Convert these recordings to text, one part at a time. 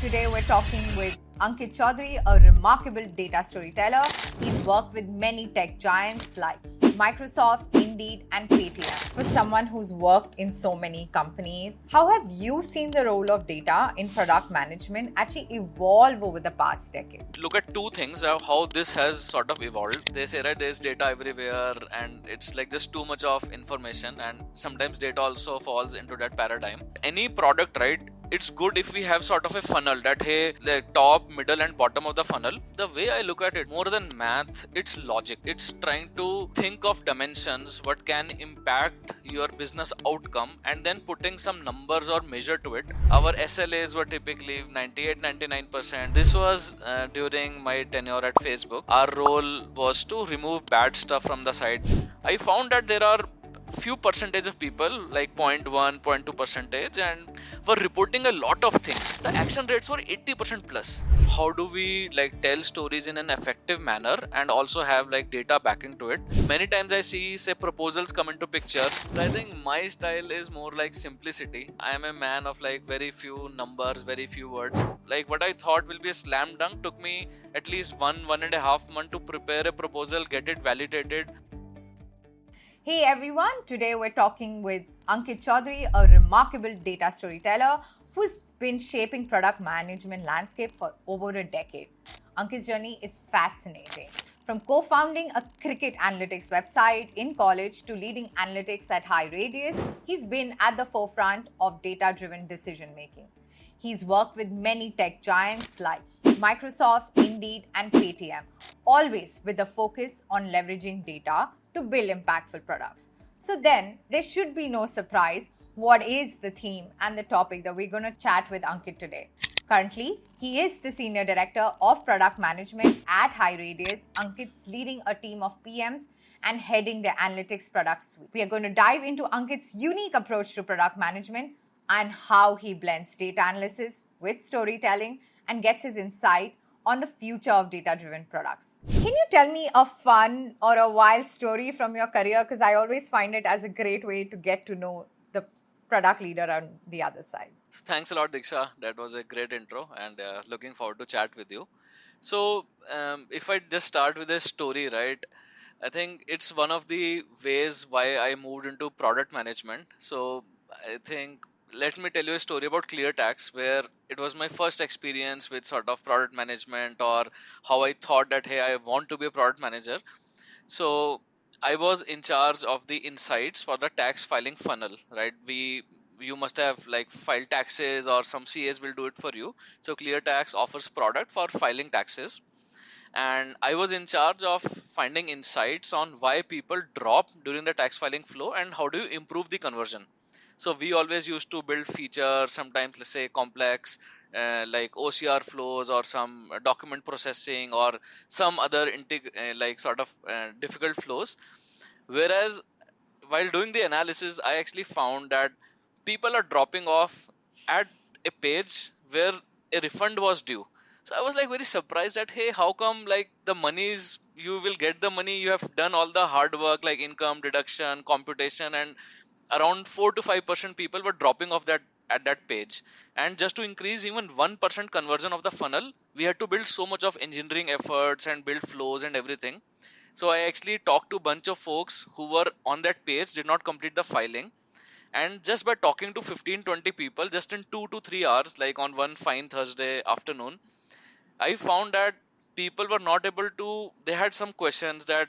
Today we're talking with Ankit Chaudhary, a remarkable data storyteller. He's worked with many tech giants like Microsoft, Indeed, and Paytm. For someone who's worked in so many companies, how have you seen the role of data in product management actually evolve over the past decade? Look at two things how this has sort of evolved. They say, right, there's data everywhere and it's like just too much of information, and sometimes data also falls into that paradigm. Any product, right, it's good if we have sort of a funnel that, hey, the top, middle, and bottom of the funnel. The way I look at it, more than math, it's logic. It's trying to think of dimensions, what can impact your business outcome, and then putting some numbers or measure to it. Our SLAs were typically 98-99%. This was during my tenure at Facebook. Our role was to remove bad stuff from the site. I found that there are few percentage of people, like 0.1 0.2 percentage, and were reporting a lot of things. The action rates were 80% plus. How do we like tell stories in an effective manner and also have like data backing to it? Many times I see, say, proposals come into picture. I think my style is more like simplicity. I am a man of like very few numbers, very few words. Like what I thought will be a slam dunk took me at least 1.5 months to prepare a proposal, get it validated. Hey everyone, today we're talking with Ankit Chaudhary, a remarkable data storyteller who's been shaping product management landscape for over a decade. Ankit's journey is fascinating. From co-founding a cricket analytics website in college to leading analytics at High Radius, he's been at the forefront of data-driven decision making. He's worked with many tech giants like Microsoft, Indeed, and Paytm, always with a focus on leveraging data to build impactful products. So then, there should be no surprise what is the theme and the topic that we're going to chat with Ankit today. Currently, he is the Senior Director of Product Management at High Radius. Ankit's leading a team of PMs and heading the analytics product suite. We are going to dive into Ankit's unique approach to product management and how he blends data analysis with storytelling and gets his insight on the future of data-driven products. Can you tell me a fun or a wild story from your career? Because I always find it as a great way to get to know the product leader on the other side. Thanks a lot, Deeksha. That was a great intro, and looking forward to chat with you. So, if I just start with a story, right? I think it's one of the ways why I moved into product management. So, I think let me tell you a story about ClearTax, where it was my first experience with sort of product management, or how I thought that, hey, I want to be a product manager. So I was in charge of the insights for the tax filing funnel, right? You must have like filed taxes, or some CAs will do it for you. So ClearTax offers product for filing taxes, and I was in charge of finding insights on why people drop during the tax filing flow and how do you improve the conversion. So we always used to build features, sometimes let's say complex, like OCR flows, or some document processing, or some other like sort of difficult flows. Whereas while doing the analysis, I actually found that people are dropping off at a page where a refund was due. So I was like very surprised that, hey, how come like the monies, you will get the money, you have done all the hard work like income deduction, computation, and around 4 to 5% people were dropping off that at that page. And just to increase even 1% conversion of the funnel, we had to build so much of engineering efforts and build flows and everything. So I actually talked to a bunch of folks who were on that page, did not complete the filing, and just by talking to 15-20 people just in 2 to 3 hours, like on one fine Thursday afternoon, I found that people were not able to, they had some questions that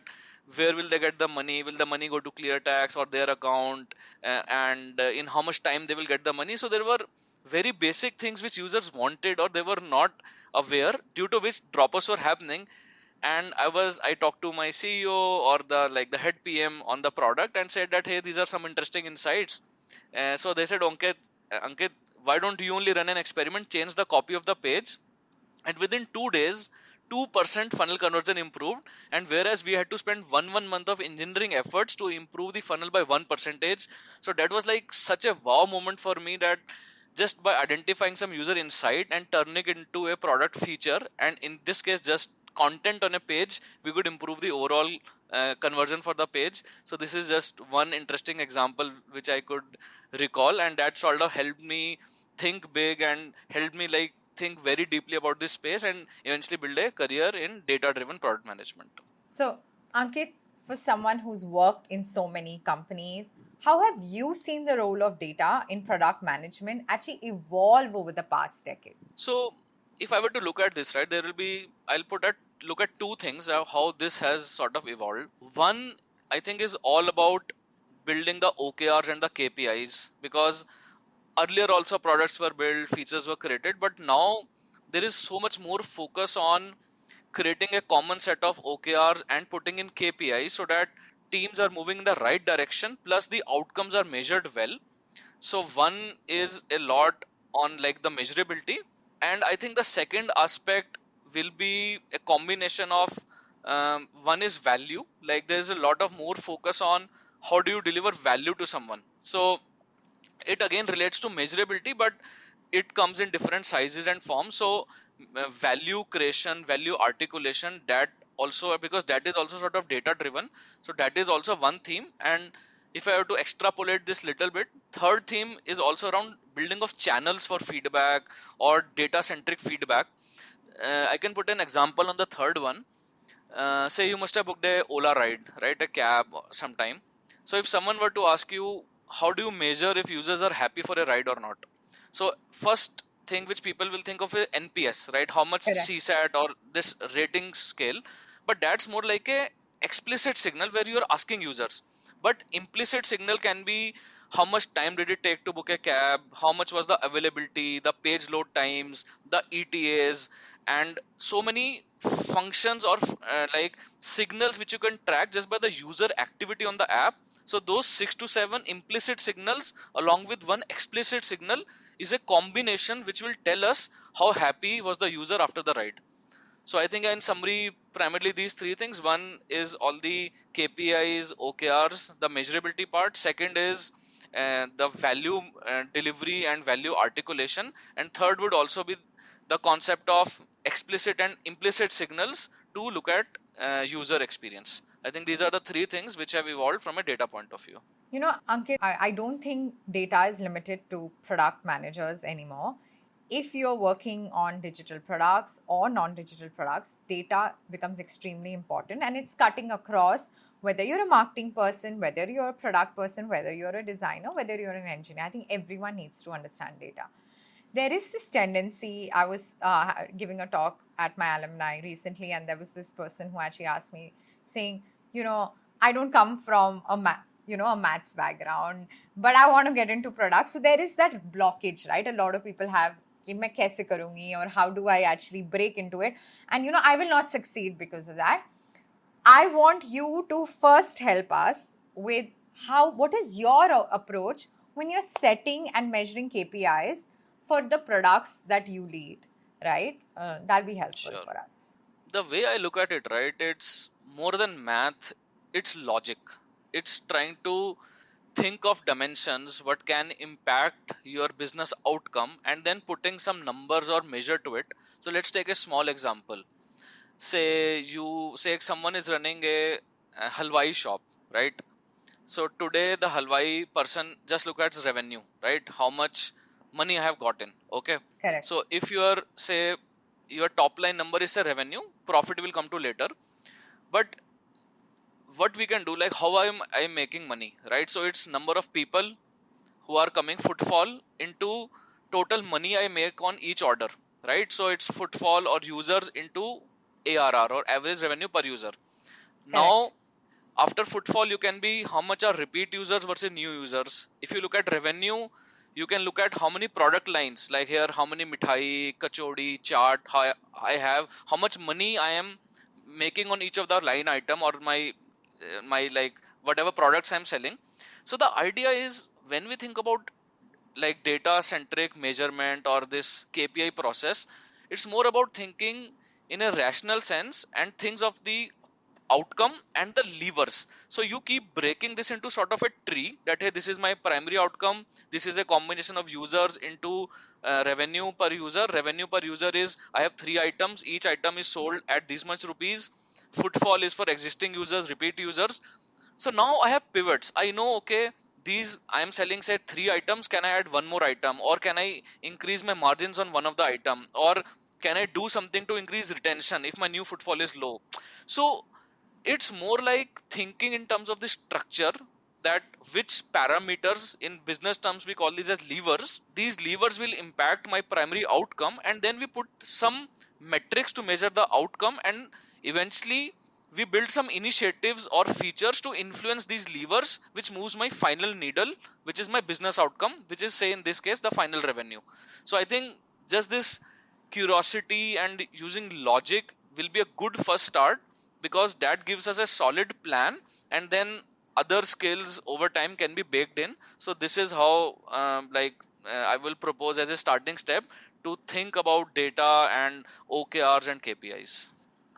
where will they get the money, will the money go to ClearTax or their account, and in how much time they will get the money. So there were very basic things which users wanted or they were not aware, due to which drop-offs were happening. And I talked to my CEO or the head PM on the product and said that, hey, these are some interesting insights. So they said, Ankit, why don't you only run an experiment, change the copy of the page, and within 2 days 2% funnel conversion improved. And whereas we had to spend one month of engineering efforts to improve the funnel by 1%. So that was like such a wow moment for me, that just by identifying some user insight and turning it into a product feature, and in this case just content on a page, we could improve the overall conversion for the page. So this is just one interesting example which I could recall, and that sort of helped me think big and helped me like think very deeply about this space and eventually build a career in data driven product management. So, Ankit, for someone who's worked in so many companies, how have you seen the role of data in product management actually evolve over the past decade? So if I were to look at this, right, there will be, I'll put at look at two things how this has sort of evolved. One, I think, is all about building the OKRs and the KPIs, because earlier also products were built, features were created, but now there is so much more focus on creating a common set of OKRs and putting in KPIs so that teams are moving in the right direction, plus the outcomes are measured well. So one is a lot on like the measurability, and I think the second aspect will be a combination of one is value. Like there's a lot of more focus on how do you deliver value to someone. So it again relates to measurability, but it comes in different sizes and forms. So value creation, value articulation, that also, because that is also sort of data driven, so that is also one theme. And if I have to extrapolate this little bit, third theme is also around building of channels for feedback or data centric feedback. I can put an example on the third one. Say you must have booked a Ola ride, right? A cab sometime. So if someone were to ask you, how do you measure if users are happy for a ride or not? So first thing which people will think of is NPS, right? How much Correct. CSAT or this rating scale, but that's more like a explicit signal where you are asking users. But implicit signal can be how much time did it take to book a cab, how much was the availability, the page load times, the ETAs, and so many functions or like signals which you can track just by the user activity on the app. So those 6 to 7 implicit signals along with one explicit signal is a combination which will tell us how happy was the user after the ride. So I think in summary, primarily these three things. One is all the KPIs, OKRs, the measurability part. Second is the value delivery and value articulation. And third would also be the concept of explicit and implicit signals to look at user experience. I think these are the three things which have evolved from a data point of view. Ankit, I don't think data is limited to product managers anymore. If you're working on digital products or non digital products, data becomes extremely important and it's cutting across whether you're a marketing person, whether you're a product person, whether you're a designer, whether you're an engineer. I think everyone needs to understand data. There is this tendency. I was giving a talk at my alumni recently, and there was this person who actually asked me, saying, I don't come from a maths background, but I want to get into products. So there is that blockage, right? A lot of people have, कि मैं कैसे करूंगी, or how do I actually break into it? And I will not succeed because of that. I want you to first help us with what is your approach when you're setting and measuring KPIs for the products that you lead, right? That'll be helpful Sure. for us. The way I look at it, right, it's more than math, it's logic. It's trying to think of dimensions what can impact your business outcome and then putting some numbers or measure to it. So let's take a small example. Say someone is running a halwai shop, right? So today the halwai person just look at revenue, right? How much money I have gotten. Okay. Correct. So if your top line number is a revenue, profit will come to later. But what we can do, like how I making money, right? So it's number of people who are coming, footfall into total money I make on each order, right? So it's footfall or users into ARR or average revenue per user. Correct. Now after footfall you can be how much are repeat users versus new users. If you look at revenue, you can look at how many product lines, like here how many mithai, kachori, chaat I have, how much money I am making on each of the line item or my like whatever products I'm selling. So the idea is when we think about like data centric measurement or this KPI process, it's more about thinking in a rational sense and things of the outcome and the levers. So you keep breaking this into sort of a tree that hey, this is my primary outcome, this is a combination of users into revenue per user. Revenue per user is I have three items, each item is sold at this much rupees. Footfall is for existing users, repeat users. So now I have pivots. I know, okay, these I am selling say three items, can I add one more item, or can I increase my margins on one of the item, or can I do something to increase retention if my new footfall is low? So it's more like thinking in terms of the structure, that which parameters in business terms we call these as levers. These levers will impact my primary outcome, and then we put some metrics to measure the outcome, and eventually we build some initiatives or features to influence these levers, which moves my final needle, which is my business outcome, which is say in this case the final revenue. So I think just this curiosity and using logic will be a good first start, because that gives us a solid plan, and then other skills over time can be baked in. So this is how I will propose as a starting step to think about data and OKRs and KPIs.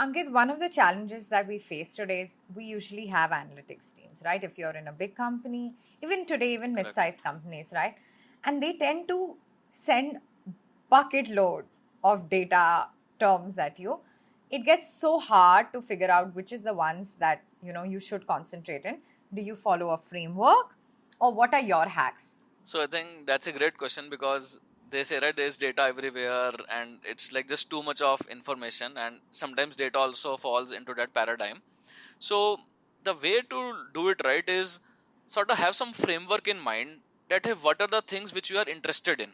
Ankit, one of the challenges that we face today is we usually have analytics teams, right? If you're in a big company, even today, even Correct. mid-sized companies, right? And they tend to send bucket load of data terms at you. It gets so hard to figure out which is the ones that you should concentrate in. Do you follow a framework, or what are your hacks? So I think that's a great question, because they say right there's data everywhere, and it's like just too much of information, and sometimes data also falls into that paradigm. So the way to do it right is sort of have some framework in mind, that hey, what are the things which you are interested in.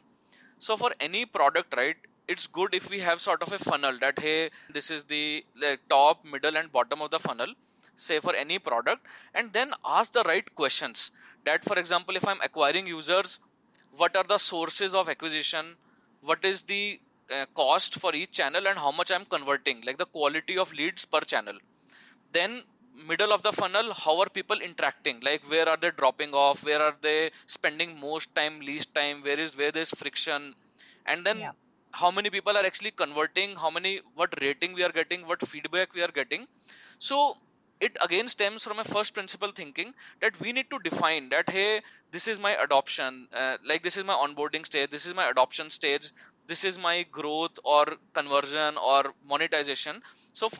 So for any product, right, it's good if we have sort of a funnel, that hey, this is the like, top, middle, and bottom of the funnel, say for any product, and then ask the right questions. That for example, if I'm acquiring users, what are the sources of acquisition, what is the cost for each channel, and how much I'm converting, like the quality of leads per channel. Then middle of the funnel, how are people interacting, like where are they dropping off, where are they spending most time, least time, where there's friction. And then Yeah. how many people are actually converting, how many, what rating we are getting, what feedback we are getting. So it again stems from a first principle thinking, that we need to define that hey, this is my adoption, like this is my onboarding stage, this is my adoption stage, this is my growth or conversion or monetization. So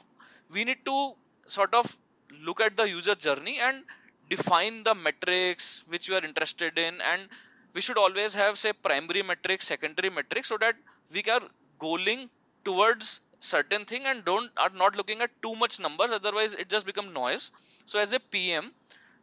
we need to sort of look at the user journey and define the metrics which you are interested in. And we should always have say primary metrics, secondary metrics, so that we are goaling towards certain thing and don't are not looking at too much numbers, otherwise it just become noise. So as a PM,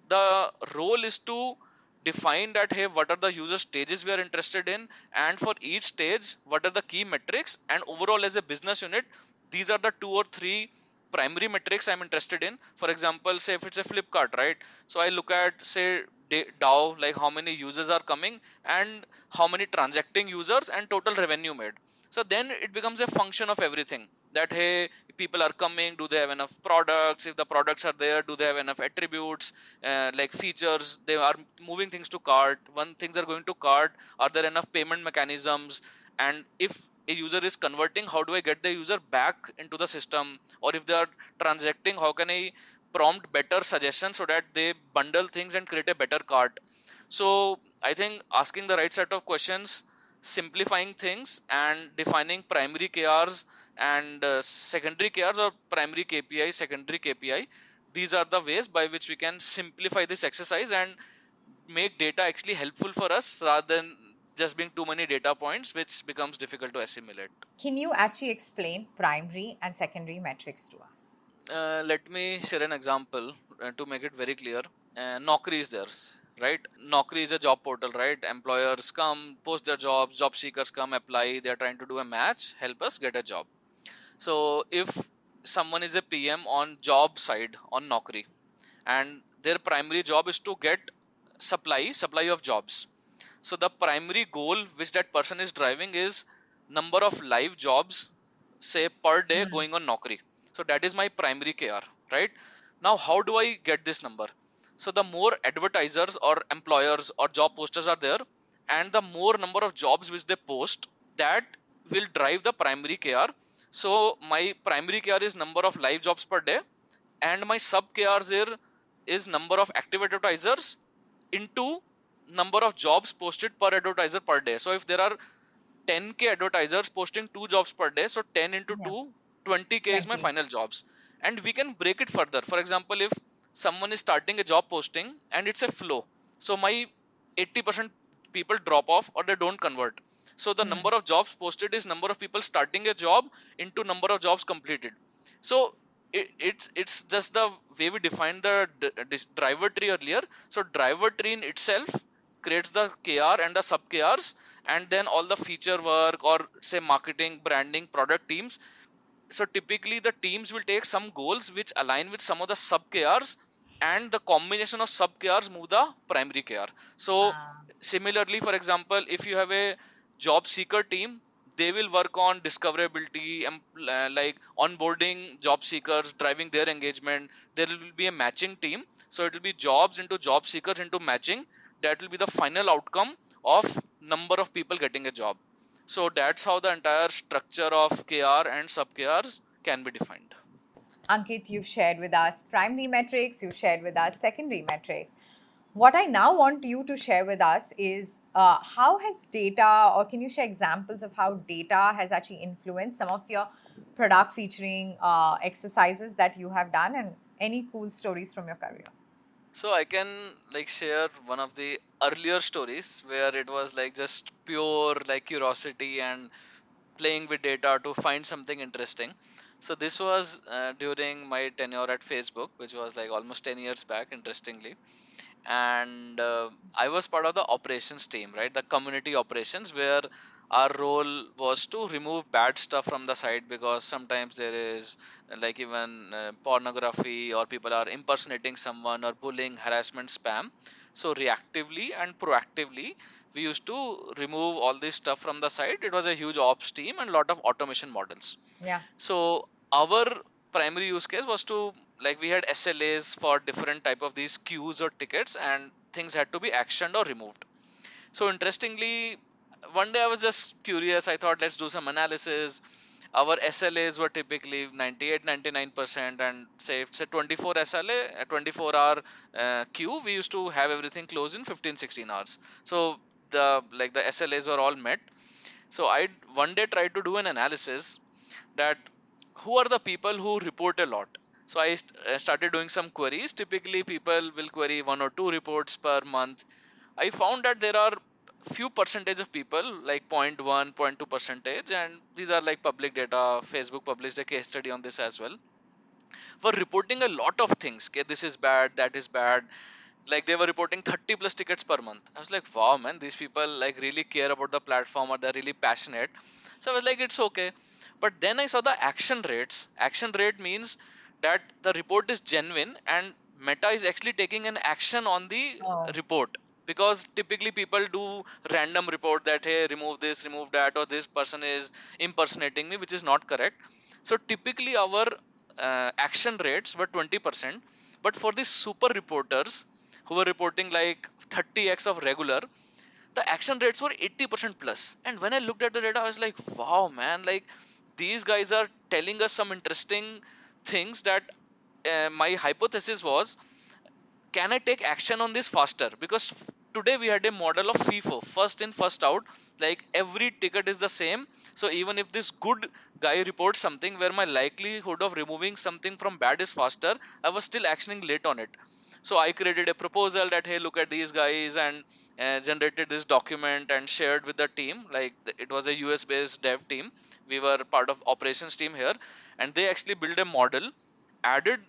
the role is to define that hey, what are the user stages we are interested in, and for each stage what are the key metrics, and overall as a business unit, these are the two or three primary metrics I'm interested in. For example, say if it's a Flipkart, right, so I look at say DAO, like how many users are coming, and how many transacting users, and total revenue made. So then it becomes a function of everything, that hey, people are coming, do they have enough products, if the products are there, do they have enough attributes, like features, they are moving things to cart, when things are going to cart, are there enough payment mechanisms, and if a user is converting, how do I get the user back into the system, or if they are transacting, how can I prompt better suggestions so that they bundle things and create a better cart. So I think asking the right set of questions, simplifying things, and defining primary KRs and secondary KRs, or primary KPI, secondary KPI. These are the ways by which we can simplify this exercise and make data actually helpful for us, rather than just being too many data points, which becomes difficult to assimilate. Can you actually explain primary and secondary metrics to us? Let me share an example to make it very clear. Naukri is theirs, right? Naukri is a job portal, right? Employers come, post their jobs, job seekers come, apply. They're trying to do a match, help us get a job. So if someone is a PM on job side on Naukri, and their primary job is to get supply of jobs. So the primary goal which that person is driving is number of live jobs, say per day, going on Naukri. So that is my primary KR, right? Now how do I get this number? So the more advertisers or employers or job posters are there, and the more number of jobs which they post, that will drive the primary KR. So my primary KR is number of live jobs per day, and my sub KRs here is number of active advertisers into number of jobs posted per advertiser per day. So if there are 10k advertisers posting two jobs per day, so 10 into Yeah. 2, 20k is my 20. final jobs. And we can break it further. For example, if someone is starting a job posting and it's a flow, so my 80% people drop off or they don't convert. So the Hmm. number of jobs posted is number of people starting a job into number of jobs completed. So it's just the way we defined the driver tree earlier. So driver tree in itself creates the KR and the sub KRs, and then all the feature work or say marketing, branding, product teams. So typically the teams will take some goals which align with some of the sub KRs, and the combination of sub KRs move the primary KR. So Ah. similarly, for example, if you have a job seeker team, they will work on discoverability and like onboarding job seekers, driving their engagement. There will be a matching team, so it will be jobs into job seekers into matching. That will be the final outcome of number of people getting a job. So that's how the entire structure of KR and sub KRs can be defined. Ankit, you've shared with us primary metrics, you've shared with us secondary metrics. What I now want you to share with us is how has data, or can you share examples of how data has actually influenced some of your product featuring exercises that you have done, and any cool stories from your career? So I can like share one of the earlier stories where it was like just pure like curiosity and playing with data to find something interesting. So this was during my tenure at Facebook, which was like almost 10 years back, interestingly. And I was part of the operations team, right? The community operations, where our role was to remove bad stuff from the site, because sometimes there is like even pornography, or people are impersonating someone, or bullying, harassment, spam. So reactively and proactively, we used to remove all this stuff from the site. It was a huge ops team and a lot of automation models. Yeah. So our primary use case was to, like, we had SLAs for different type of these queues or tickets, and things had to be actioned or removed. So interestingly, one day I was just curious. I thought, let's do some analysis. Our SLAs were typically 98, 99%, and say if it's a 24 SLA, a 24-hour queue, we used to have everything closed in 15, 16 hours. So the SLAs were all met. So I one day tried to do an analysis that who are the people who report a lot. So I started doing some queries. Typically people will query one or two reports per month. I found that there are few percentage of people, like 0.1 0.2 percentage, and these are like public data. Facebook published a case study on this as well, were reporting a lot of things. Okay, this is bad, that is bad. Like they were reporting 30 plus tickets per month. I was like, wow, man, these people like really care about the platform, or they're really passionate. So I was like, it's okay. But then I saw the action rates. Action rate means that the report is genuine, and Meta is actually taking an action on the Oh. report. Because typically people do random report that, hey, remove this, remove that, or this person is impersonating me, which is not correct. So typically our action rates were 20%. But for the super reporters who were reporting like 30x of regular, the action rates were 80% plus. And when I looked at the data, I was like, wow, man, like these guys are telling us some interesting things. That my hypothesis was, can I take action on this faster? Because today we had a model of FIFO, first in, first out. Like every ticket is the same. So even if this good guy reports something where my likelihood of removing something from bad is faster, I was still actioning late on it. So I created a proposal that, hey, look at these guys, and generated this document and shared with the team. Like it was a US based dev team. We were part of operations team here, and they actually built a model, added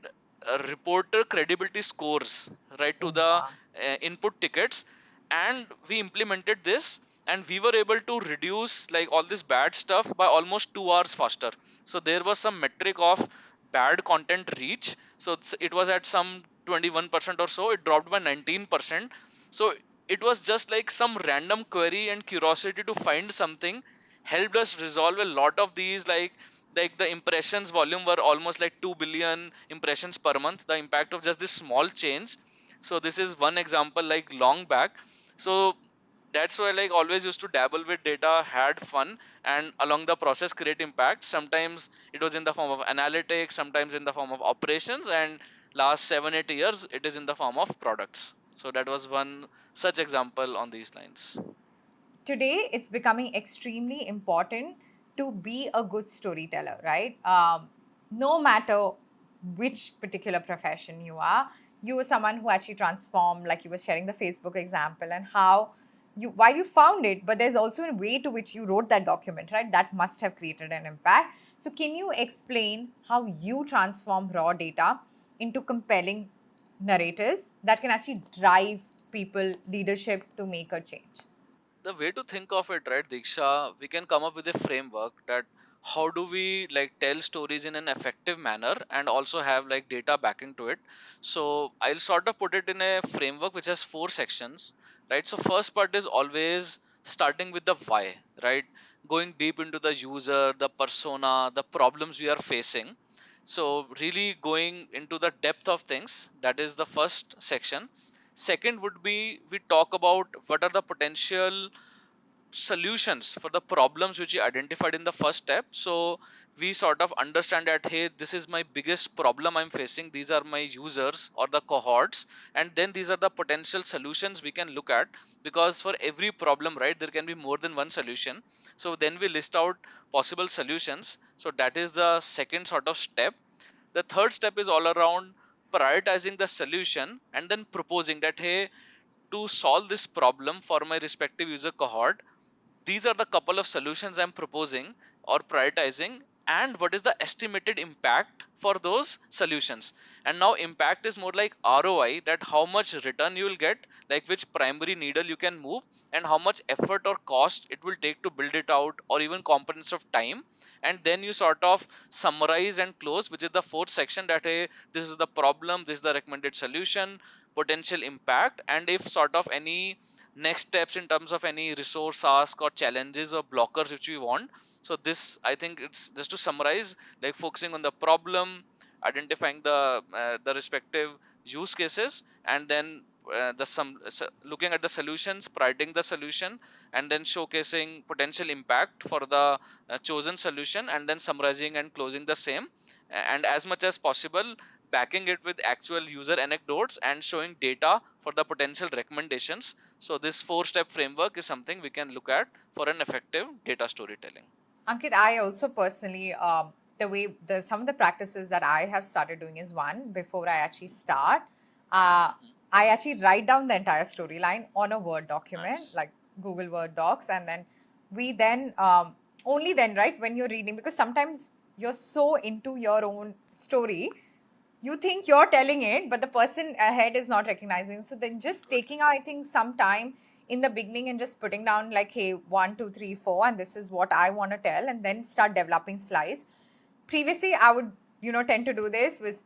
reporter credibility scores right to Oh, the wow. input tickets, and we implemented this, and we were able to reduce like all this bad stuff by almost 2 hours faster. So there was some metric of bad content reach. So it was at some 21% or so, it dropped by 19%. So it was just like some random query and curiosity to find something helped us resolve a lot of these. Like the impressions volume were almost like 2 billion impressions per month, the impact of just this small change. So this is one example, like long back. So that's why, like, always used to dabble with data, had fun, and along the process create impact. Sometimes it was in the form of analytics, sometimes in the form of operations, and last 7 8 years it is in the form of products. So that was one such example on these lines. Today it's becoming extremely important to be a good storyteller, right? No matter which particular profession you are, you were someone who actually transformed, like you were sharing the Facebook example, and how you, while you found it, but there's also a way to which you wrote that document, right? That must have created an impact. So can you explain how you transform raw data into compelling narratives that can actually drive people, leadership to make a change? The way to think of it, right, Diksha, we can come up with a framework that how do we like tell stories in an effective manner and also have like data backing to it. So I'll sort of put it in a framework which has four sections, right? So first part is always starting with the why, right? Going deep into the user, the persona, the problems we are facing. So really going into the depth of things, that is the first section. Second would be we talk about what are the potential solutions for the problems which you identified in the first step. So we sort of understand that, hey, this is my biggest problem I'm facing, these are my users or the cohorts, and then these are the potential solutions we can look at, because for every problem, right, there can be more than one solution. So then we list out possible solutions. So that is the second sort of step. The third step is all around prioritizing the solution and then proposing that, hey, to solve this problem for my respective user cohort, these are the couple of solutions I'm proposing or prioritizing, and what is the estimated impact for those solutions. And now impact is more like ROI, that how much return you will get, like which primary needle you can move, and how much effort or cost it will take to build it out, or even components of time. And then you sort of summarize and close, which is the fourth section, that, hey, this is the problem, this is the recommended solution, potential impact, and if sort of any next steps in terms of any resource ask or challenges or blockers which we want. So this, I think, it's just to summarize, like focusing on the problem, identifying the respective use cases, and then looking at the solutions, prioritizing the solution, and then showcasing potential impact for the chosen solution, and then summarizing and closing the same. And as much as possible, backing it with actual user anecdotes and showing data for the potential recommendations. So this four-step framework is something we can look at for an effective data storytelling. Ankit, I also personally, the way the some of the practices that I have started doing is, one, before I actually start, uh, Hmm. I actually write down the entire storyline on a Word document, Nice. like Google Word Docs, and then we then only then, right, when you're reading, because sometimes you're so into your own story, you think you're telling it, but the person ahead is not recognizing. So then just Good. taking, I think, some time in the beginning and just putting down like, hey, one, two, three, four, and this is what I want to tell, and then start developing slides. Previously, I would, tend to do this was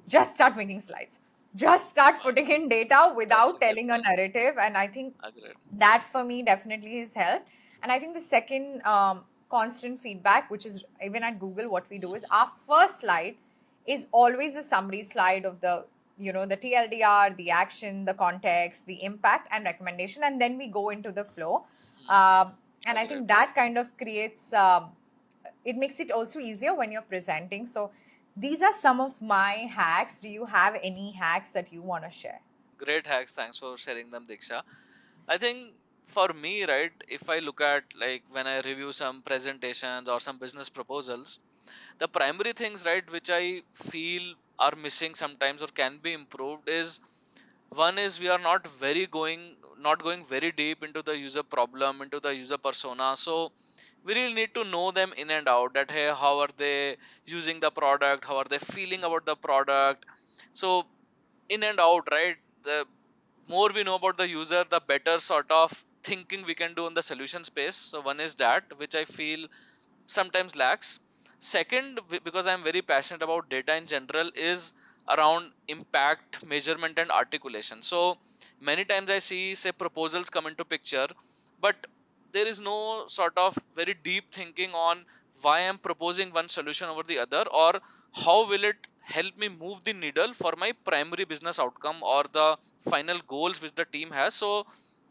just start making slides. Just start putting Agreed. in data That's a without good telling a one. narrative. And I think Agreed. that for me definitely has helped. And I think the second constant feedback, which is even at Google, what we do is Hmm. our first slide is always a summary slide of the, the TLDR, the action, the context, the impact, and recommendation. And then we go into the flow. Hmm. And I Agreed. think that kind of creates, it makes it also easier when you're presenting. So these are some of my hacks. Do you have any hacks that you want to share? Great hacks. Thanks for sharing them, Diksha. I think for me, right, if I look at like when I review some presentations or some business proposals, the primary things, right, which I feel are missing sometimes or can be improved is, one is we are not going very deep into the user problem, into the user persona. So we really need to know them in and out, that, hey, how are they using the product, how are they feeling about the product. So in and out, right, the more we know about the user, the better sort of thinking we can do in the solution space. So one is that, which I feel sometimes lacks. Second, because I'm very passionate about data in general, is around impact measurement and articulation. So many times I see, say, proposals come into picture, but there is no sort of very deep thinking on why I'm proposing one solution over the other, or how will it help me move the needle for my primary business outcome or the final goals which the team has. So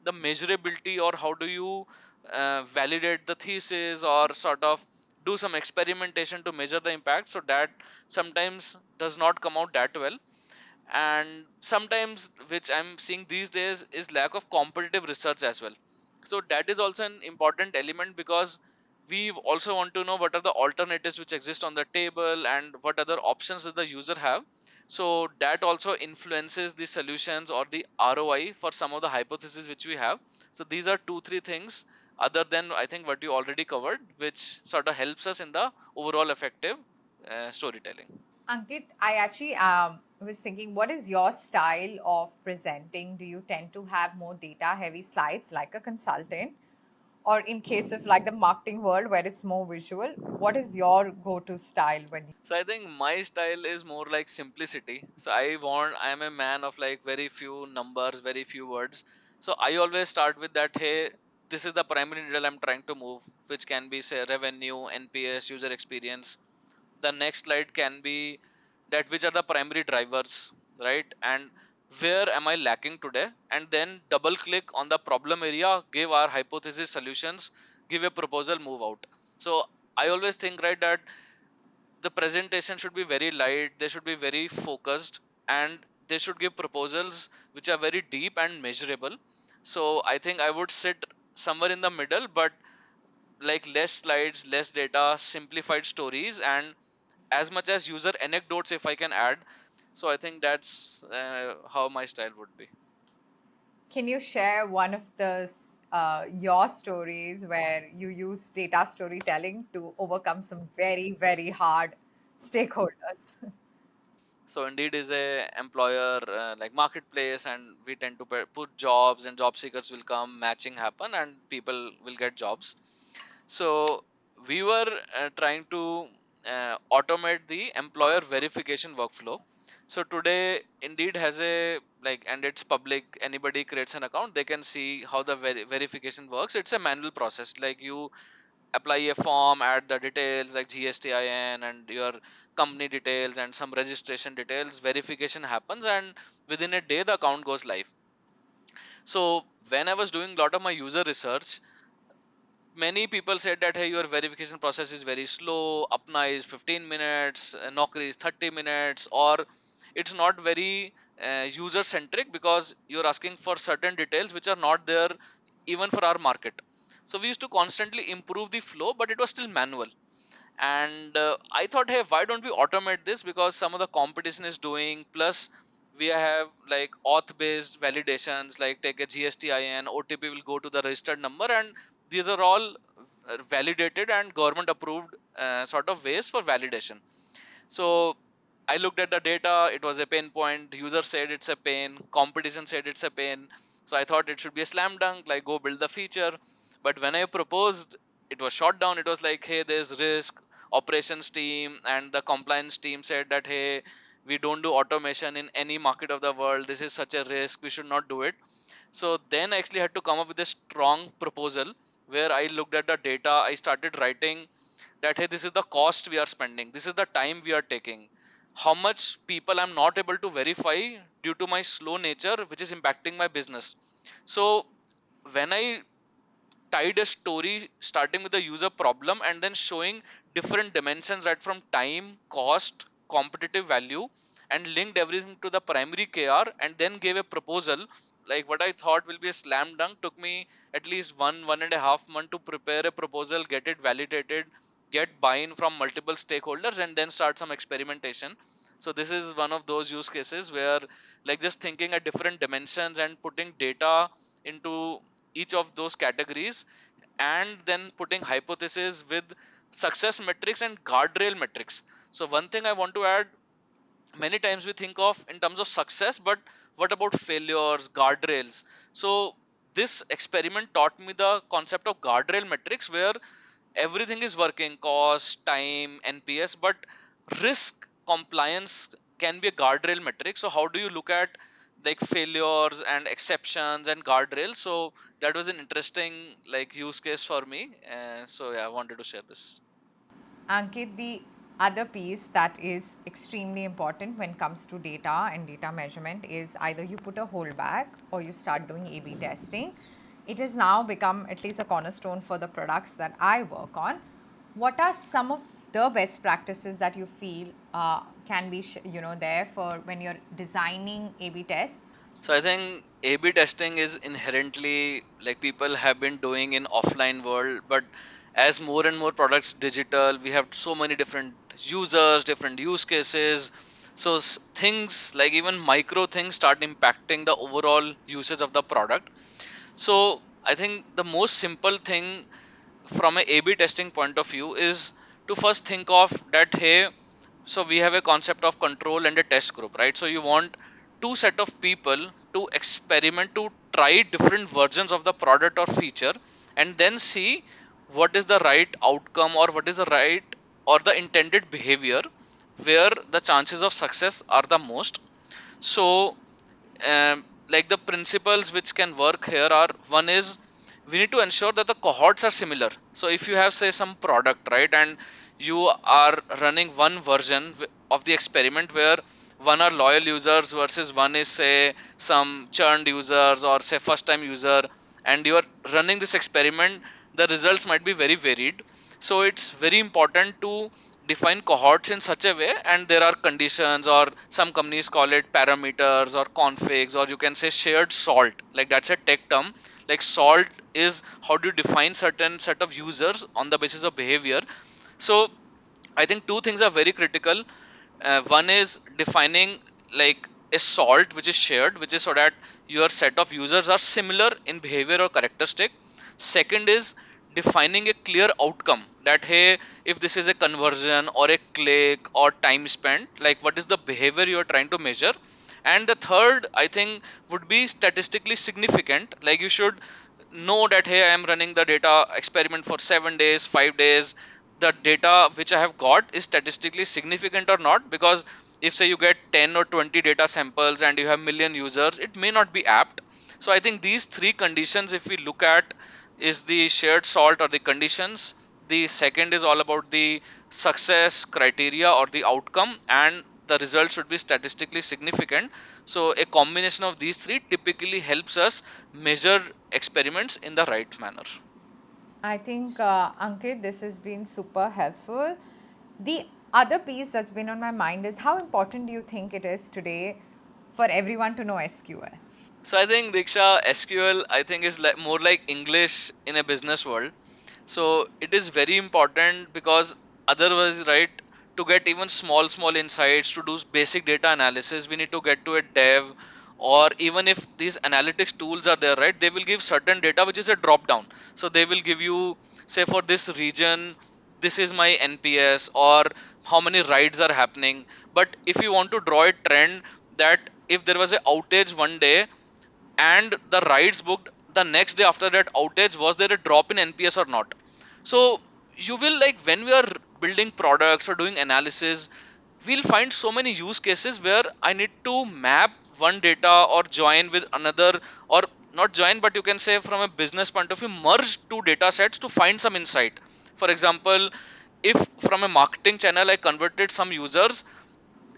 the measurability, or how do you validate the thesis, or sort of do some experimentation to measure the impact, so that sometimes does not come out that well. And sometimes, which I'm seeing these days, is lack of competitive research as well. So that is also an important element, because we also want to know what are the alternatives which exist on the table and what other options does the user have. So that also influences the solutions or the ROI for some of the hypotheses which we have. So these are two three things other than I think what you already covered, which sort of helps us in the overall effective storytelling. Ankit, I actually was thinking, what is your style of presenting? Do you tend to have more data heavy slides like a consultant? Or in case of like the marketing world where it's more visual, what is your go to style when you? So I think my style is more like simplicity. So I am a man of like very few numbers, very few words. So I always start with that, hey, this is the primary needle I'm trying to move, which can be say revenue, NPS, user experience. The next slide can be that which are the primary drivers, right? And where am I lacking today? And then double click on the problem area, give our hypothesis solutions, give a proposal, move out. So I always think, right, that the presentation should be very light, they should be very focused, and they should give proposals which are very deep and measurable. So I think I would sit somewhere in the middle, but like less slides, less data, simplified stories, and as much as user anecdotes if I can add. So I think that's how my style would be. Can you share one of the your stories where you use data storytelling to overcome some very, very hard stakeholders? So Indeed is a employer like marketplace, and we tend to put jobs, and job seekers will come, matching happen, and people will get jobs. So we were trying to automate the employer verification workflow. So today Indeed has a like, and it's public, anybody creates an account, they can see how the verification works. It's a manual process, like you apply a form, add the details like GSTIN and your company details and some registration details, verification happens, and within a day the account goes live. So when I was doing a lot of my user research, many people said that, hey, your verification process is very slow, apna is 15 minutes, naukri is 30 minutes, or it's not very user centric because you're asking for certain details which are not there even for our market. So we used to constantly improve the flow, but it was still manual. And I thought, hey, why don't we automate this, because some of the competition is doing, plus we have like auth based validations, like take a GSTIN, OTP will go to the registered number, and these are all validated and government approved sort of ways for validation. So I looked at the data, it was a pain point. User said it's a pain, competition said it's a pain. So I thought it should be a slam dunk, like go build the feature. But when I proposed, it was shot down. It was like, hey, there's risk. Operations team and the compliance team said that, hey, we don't do automation in any market of the world. This is such a risk. We should not do it. So then I actually had to come up with a strong proposal where I looked at the data. I started writing that, hey, this is the cost we are spending, this is the time we are taking, how much people I'm not able to verify due to my slow nature, which is impacting my business. So when I tied a story starting with the user problem and then showing different dimensions, right, from time, cost, competitive value, and linked everything to the primary KR, and then gave a proposal, like what I thought will be a slam dunk took me at least 1.5 month to prepare a proposal, get it validated, get buy-in from multiple stakeholders, and then start some experimentation. So this is one of those use cases where, like, just thinking at different dimensions and putting data into each of those categories, and then putting hypothesis with success metrics and guardrail metrics. So one thing I want to add, many times we think of in terms of success, but what about failures, guardrails? So this experiment taught me the concept of guardrail metrics, where everything is working, cost, time, NPS, but risk compliance can be a guardrail metric. So how do you look at like failures and exceptions and guardrails? So that was an interesting like use case for me. So yeah, I wanted to share this. Ankit, the other piece that is extremely important when it comes to data and data measurement is either you put a holdback or you start doing A/B testing. It has now become at least a cornerstone for the products that I work on. What are some of the best practices that you feel can be, there for when you're designing A/B tests? So I think A/B testing is inherently like people have been doing in offline world, but as more and more products digital, we have so many different users, different use cases. So things like even micro things start impacting the overall usage of the product. So I think the most simple thing from a A/B testing point of view is to first think of that, hey, so we have a concept of control and a test group, right? So you want two set of people to experiment, to try different versions of the product or feature, and then see what is the right outcome, or what is the right or the intended behavior where the chances of success are the most. So like the principles which can work here are, one is we need to ensure that the cohorts are similar. So if you have say some product, right, and you are running one version of the experiment where one are loyal users versus one is say some churned users or say first time user, and you are running this experiment, the results might be very varied. So it's very important to define cohorts in such a way, and there are conditions, or some companies call it parameters or configs, or you can say shared salt, like that's a tech term. Like salt is how do you define certain set of users on the basis of behavior. So I think two things are very critical. One is defining like a salt which is shared, which is so that your set of users are similar in behavior or characteristic. Second is defining a clear outcome, that hey, if this is a conversion or a click or time spent, like what is the behavior you are trying to measure. And the third, I think, would be statistically significant. Like you should know that hey, I am running the data experiment for 7 days, 5 days, the data which I have got is statistically significant or not. Because if say you get 10 or 20 data samples and you have million users, it may not be apt. So I think these three conditions, if we look at, is the shared salt or the conditions. The second is all about the success criteria or the outcome, and the result should be statistically significant. So a combination of these three typically helps us measure experiments in the right manner. I think, Ankit, this has been super helpful. The other piece that's been on my mind is how important do you think it is today for everyone to know SQL? So I think Diksha, SQL I think is like more like English in a business world. So it is very important because otherwise, right, to get even small insights, to do basic data analysis, we need to get to a dev, or even if these analytics tools are there, right, they will give certain data which is a drop down. So they will give you say for this region, this is my NPS or how many rides are happening. But if you want to draw a trend, that if there was a outage one day and the rides booked the next day after that outage, was there a drop in NPS or not? So you will, like, when we are building products or doing analysis, we'll find so many use cases where I need to map one data or join with another, or not join, but you can say from a business point of view, merge two data sets to find some insight. For example, if from a marketing channel I converted some users,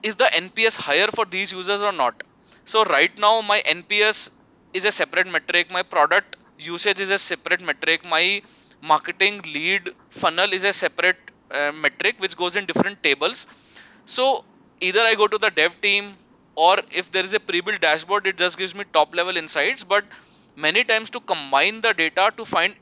is the NPS higher for these users or not? So right now my NPS is a separate metric, my product usage is a separate metric, my marketing lead funnel is a separate metric which goes in different tables. So either I go to the dev team, or if there is a pre-built dashboard, it just gives me top level insights. But many times to combine the data to find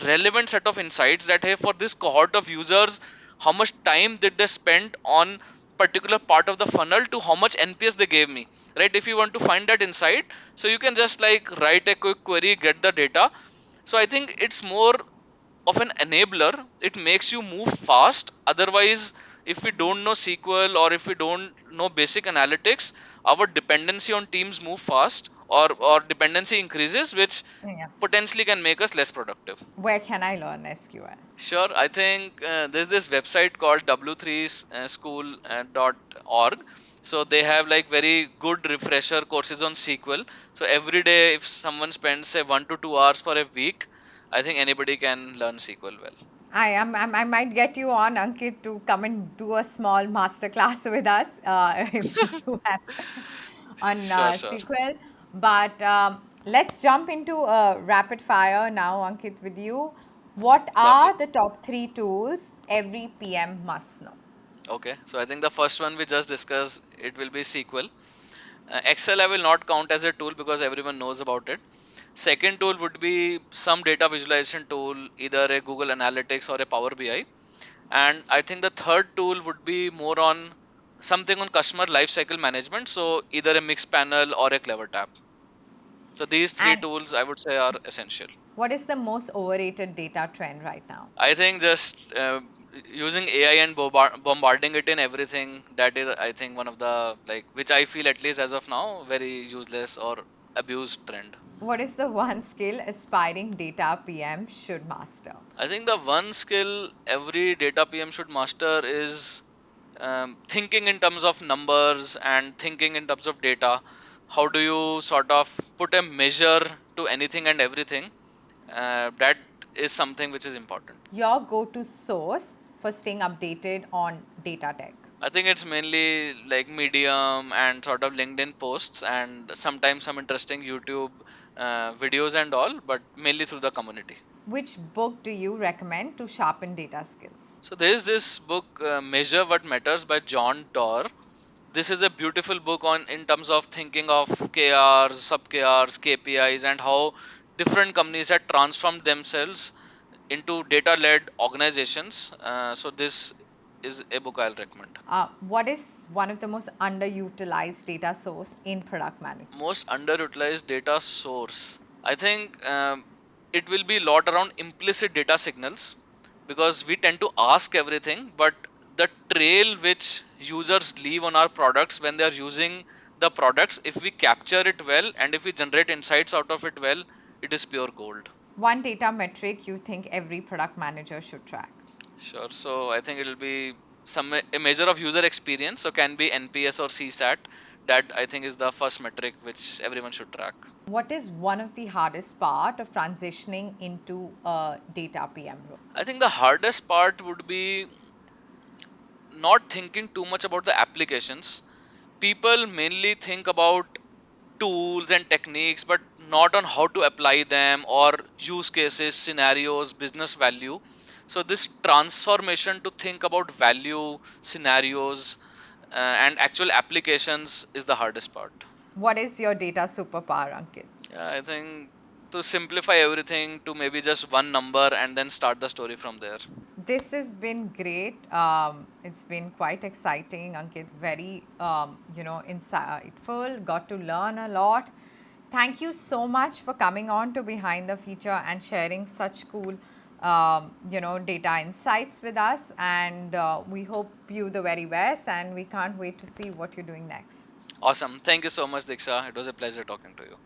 relevant set of insights, that hey, for this cohort of users, how much time did they spend on particular part of the funnel to how much NPS they gave me, right? If you want to find that insight, so you can just like write a quick query, get the data. So I think it's more of an enabler. It makes you move fast. Otherwise, if we don't know SQL or if we don't know basic analytics, our dependency on teams move fast, or dependency increases, which Yeah. potentially can make us less productive. Where can I learn SQL? Sure, I think there's this website called w3school.org. So they have like very good refresher courses on SQL. So every day, if someone spends say 1 to 2 hours for a week, I think anybody can learn SQL well. I might get you on, Ankit, to come and do a small master class with us if you have on Sure, sure. SQL. But let's jump into rapid fire now, Ankit, with you. What Lovely. are the top three tools every PM must know? Okay, so I think the first one we just discussed, it will be SQL. Excel I will not count as a tool because everyone knows about it. Second tool would be some data visualization tool, either a Google Analytics or a Power BI. And I think the third tool would be more on something on customer lifecycle management. So either a mixed panel or a clever tap. So these three And tools I would say are essential. what is the most overrated data trend right now? I think just using AI and bombarding it in everything, that is, I think, one of the, like, which I feel at least as of now, very useless or abused trend. What is the one skill aspiring data PM should master? I think the one skill every data PM should master is thinking in terms of numbers and thinking in terms of data. How do you sort of put a measure to anything and everything? That is something which is important. Your go to source for staying updated on data tech. I think it's mainly like Medium and sort of LinkedIn posts and sometimes some interesting YouTube videos and all, but mainly through the community. Which book do you recommend to sharpen data skills? So there is this book, Measure What Matters by John Doerr. This is a beautiful book on in terms of thinking of KRs, sub KRs, KPIs, and how different companies have transformed themselves into data-led organizations. So this is a book I'll recommend. What is one of the most underutilized data source in product management? Most underutilized data source. I think it will be a lot around implicit data signals, because we tend to ask everything, but the trail which users leave on our products when they are using the products, if we capture it well and if we generate insights out of it well, it is pure gold. One data metric you think every product manager should track? Sure. So I think it will be some a measure of user experience. So can be NPS or CSAT. That I think is the first metric which everyone should track. What is one of the hardest part of transitioning into a data PM role? I think the hardest part would be not thinking too much about the applications. People mainly think about tools and techniques, but not on how to apply them or use cases, scenarios, business value. So, this transformation to think about value, scenarios, and actual applications is the hardest part. What is your data superpower, Ankit? Yeah, I think to simplify everything to maybe just one number and then start the story from there. This has been great. It's been quite exciting, Ankit. Very, insightful. Got to learn a lot. Thank you so much for coming on to Behind the Feature and sharing such cool, data insights with us. And we hope you the very best. And we can't wait to see what you're doing next. Awesome. Thank you so much, Diksha. It was a pleasure talking to you.